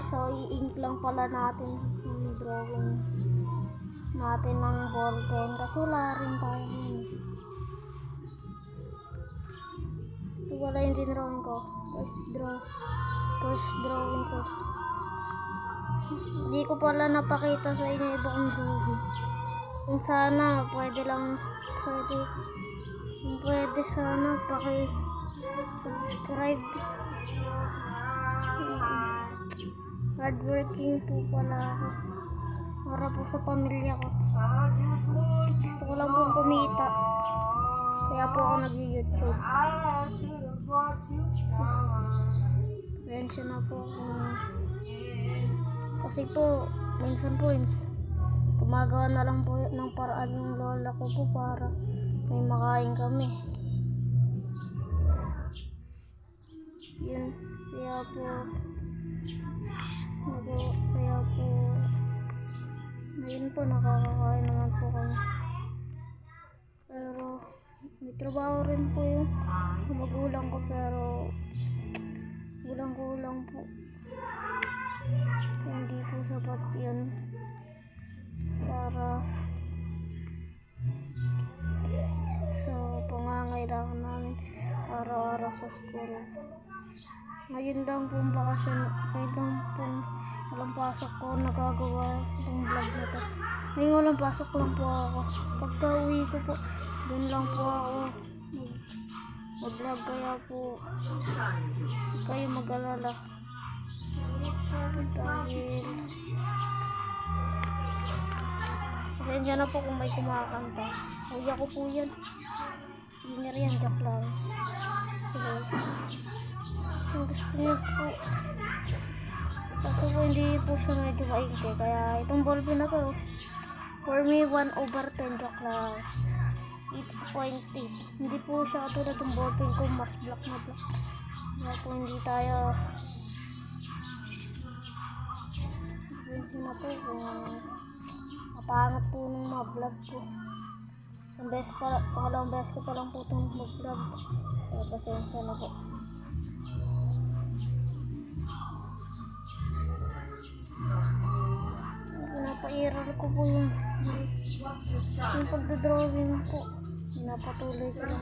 So, i-ink lang pala natin yung drawing natin ng ball pen kasi wala rin tayo yun. Ito wala yung dinrawing ko. First drawing ko. Hindi ko pala napakita sa inyo ibang drawing. Kung sana, pwede sana paki-subscribe. Hardworking po pala ako. Para po sa pamilya ko. Gusto ko lang pong kumita. Kaya po ako nag-YouTube. Pasensya na po. Kasi po, minsan po gumagawa na lang po ng paraan yung lola ko po para may makain kami. Yun. Kaya po ngayon po nakakakain naman po kami. Pero may trabaho rin po yung magulang ko, pero kulang po. Hindi po sapat yun para sa pangangailangan namin araw-araw sa school. Ngayon lang pong bakasyon, ngayon lang pong walang pasok ko nagagawa itong vlog na to. Ngayon walang pasok lang po ako. Pagka uwi ko po, dun lang po ako mag-vlog, kaya po kayo mag-alala. Dahil pasensya na po kung may kumakanta. Kuya ko po yan. Singer yan, joke lang. Kung gusto niyo po. Kaso po hindi po siya medyo maingke. Kaya itong ballpen na to, for me 1/10, joke lang. 8.8. Hindi po siya katulad ng ballpen ko, mas black na black. Kaya po hindi tayo na po kung mapangat po nung mga vlog ko. Isang beses pa, pangalawang beses ko pa lang po itong mag-vlog. Kaya pasensya na po. Pinapa-iral ko po yung pagdodrawing po. Pinapatuloy ko lang.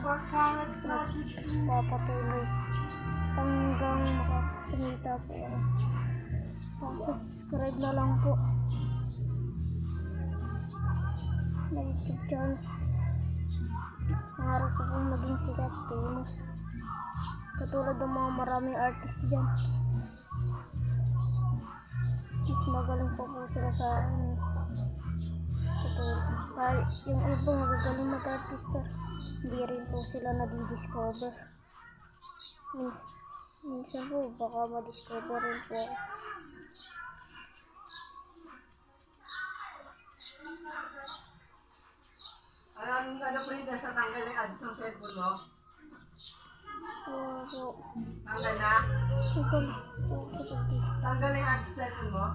Papatuloy hanggang makakumita po ako. Subscribe na lang po na YouTube channel. Pangarap ko pong maging sikat, famous, katulad ng mga maraming artist dyan. Mas magaling po sila sa katulad yung iba magagaling mag-artist, pero hindi rin po sila nadidiscover. Minsan po baka madiscover rin po ako. Ano Princess, sa tanggal yung ads ng cellphone mo? Oo po. Tanggal na? Tanggal po sa pagdi. Tanggal yung ads sa cellphone mo?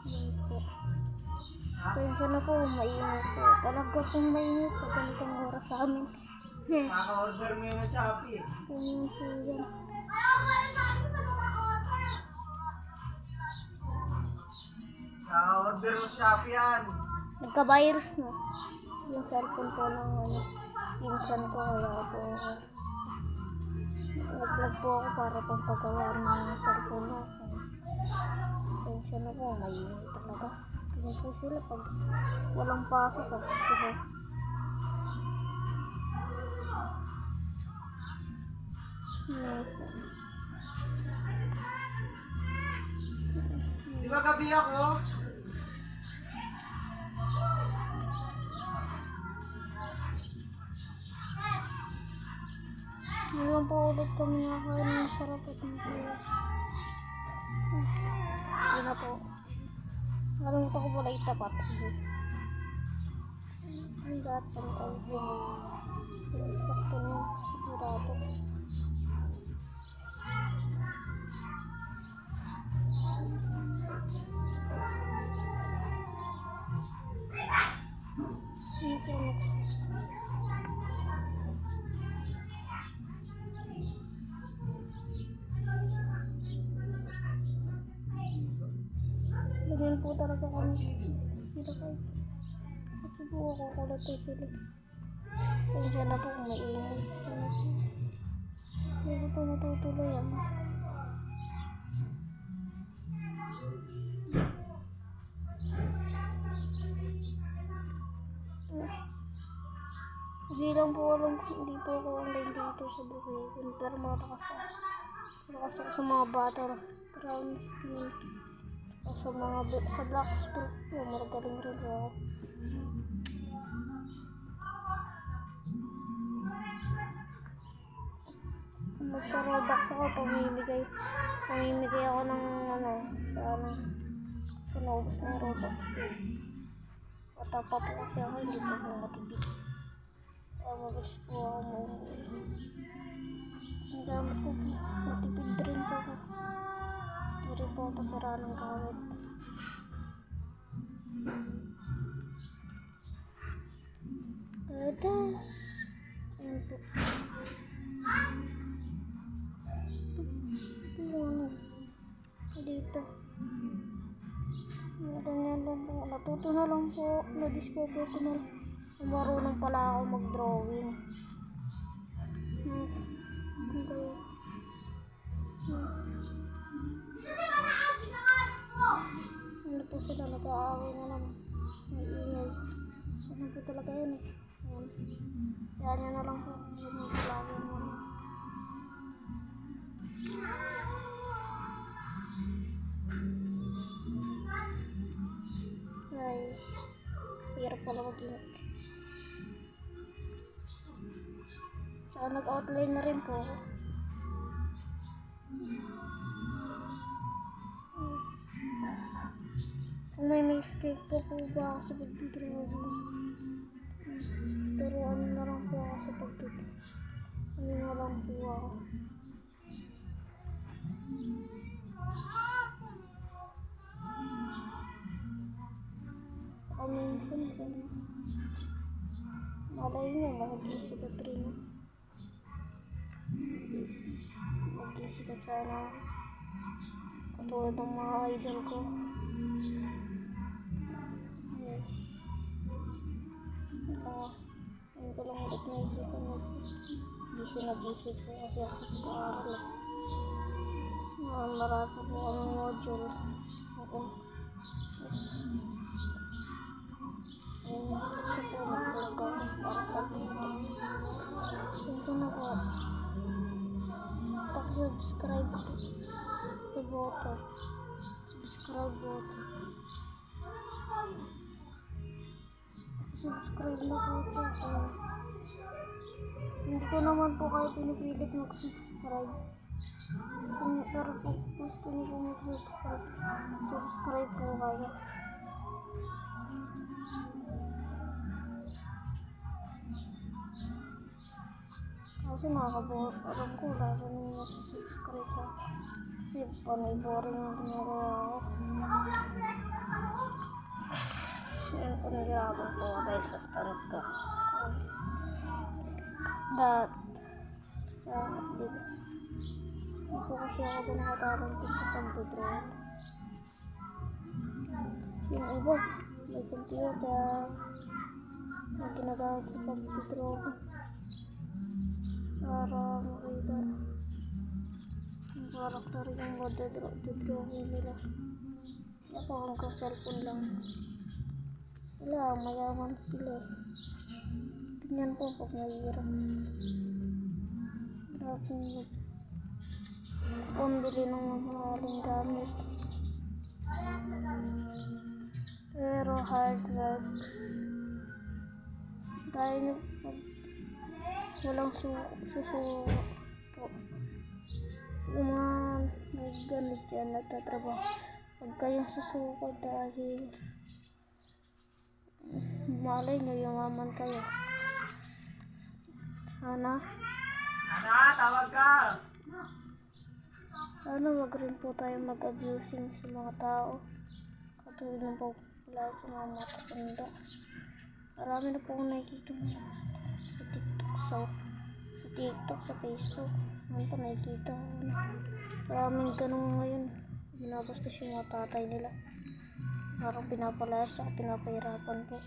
Yun po. Pasensya na po, mainit po. Talaga pong mainit po ganitong oras sa amin. Maka-order mo yung Shopee. Ayun po yan. Maka-order mo Shopee yan. Nagka-virus na yung cellphone po ng pinsan ko, kaya po nag-vlog po ako para pagpagawa ng cellphone na. Pasensya na po, mainit talaga. Ganyan po sila pag walang pasok. Di ba gabi ako? Ngayon po ulit kami nakain ng sarap at matigas. Yun na po. Nakalimutan ko pala itapat. Ang lahat ng tayo. Sakto na yun. Sigurado. Ganyan po talaga kami. Sila kayo. Kasi po ako kulat ko sila. Kaya na po kung maingay. Hindi ko ito natutuloy yan. Hindi lang po alam kung hindi po ako online dito sa Brookhaven. Pero malakas ako sa mga bata. Crown skin. Sa Blacksburg po, maragaling rin po ako. Magka-Robux ako, pamimigay ako ng sa naubos ng Robux ko. Matapa po kasi ako, hindi po ako matipid. Kaya mabas po ako mauwi. Ang gamit ko po, matipid rin po ako. Hindi rin po ako pasira ng gamit. Atas. Ayan po. Dito. Ganyan lang po. Natuto na lang po. Na-discover ko na lang. Marunong pala ako mag-drawing. Ano po sila? Nag-aaway na naman. May ingay. Ano po talaga yun eh. Ayan. Kaya niya na lang po. Yun yung palagi mo. Guys, hirap pala mag-ingat. Saka nag-outline na rin po ako. Kung may mistake po ba ako sa pagdidrawing, turuan na lang po ako sa pagdidrawing. Ano na lang po ako. Minsan, malay niyo, magiging si Katrina. Magiging sikat sana. Katulad ng mga idol ko. Yes. Ngayon ko lang ulit naisipan na nag-isip ko kasi ako sa pag-aaral. Marami po ang module. Ako. Yes. Kasi po mag-vlog ako para sa dito. So ito na po. Pag-subscribe sa button. Subscribe button. Subscribe na po ito. Hindi ko naman po kayo pinipilit mag-subscribe. Pero po gusto niyo po mag-subscribe. Subscribe po kayo. Kasi nakakabuhat. Alam ko, lasa nyo mag-subscribe sa kasi panay boring ang ginagawa ko. Yan po nagirapan ko dahil sa stand ko. Hindi po kasi ako ba nakatalented sa pagdodraw. Yung iba, may computer, may ginagamit sa pagdodraw. Para makita yung karakter yung madodrawing nila. Ako hanggang cellphone lang. Wala, mayaman sila. Tingnan po pag mahirap. Dapat pambili ng mahaling gamit. Pero hard works. Dahil walang susuko po. Yung mga nagganit dyan, nagtatrabaho. Huwag kayong susuko dahil malay nyo, yumaman kayo. Sana. Tawag ka! Sana wag rin po tayo mag-abusing sa mga tao. Katulad ng pagpapala sa mga matatanda. Marami na po akong nakikita sa TikTok, sa Facebook. Ano pa nakikita ko. Maraming ganun ngayon. Binabastos yung mga tatay nila. Parang pinapalayas at pinapahirapan po.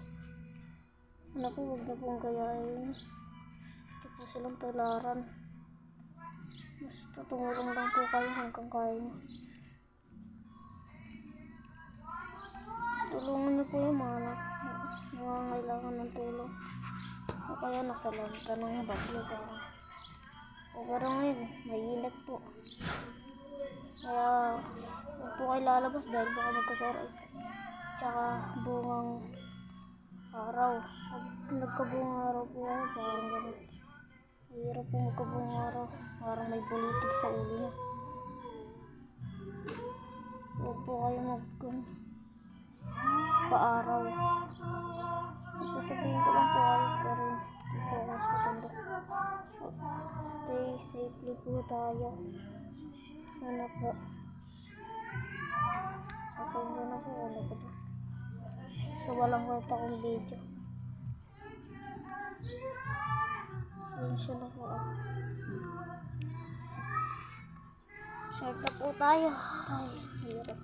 Ano po, huwag na pong gayahin. Hindi po silang tularan. Basta tumulong lang po kayo hanggang kaya nyo. Tulungan niyo po yung mga nangangailangan ng tulong. O kaya nasa lanta ng bagyo parang. O parang ngayon, mainit po. Kaya huwag po kayo lalabas dahil baka magkasara. Tsaka bungang araw. Pag nagkabungang araw po kayo, parang ganun. Mahirap po magkabungang araw. Parang may bulitig sa ulo niya. Huwag po kayo paaraw. Sasabihin ko lang po kayo pero hindi po ako mas matanda. Stay safely po tayo. Sana po. Pasensya na po ano po to. So walang kwenta kong video. Pasensya na po ako. Short na po tayo. Ay, hirap.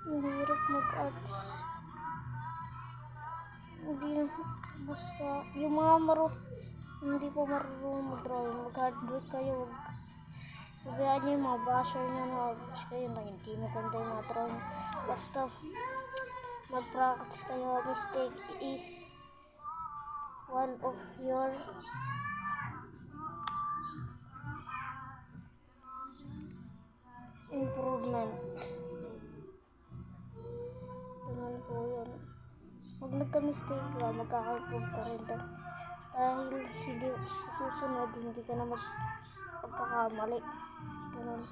Ang hirap mag-arts. Hindi na, basta, yung mga hindi po marunong mag-drawing, mag-hard work kayo, sabihan nyo yung mga basher nyo na bash kayo na hindi maganda yung mga drawing. Basta, mag-practice kayo. Mistake is one of your improvement. Ganun po yun. Pag nagka-mistake ka, magkaka-improve ka rin doon. Dahil hindi, sa susunod, hindi ka na magkakamali. Ganun.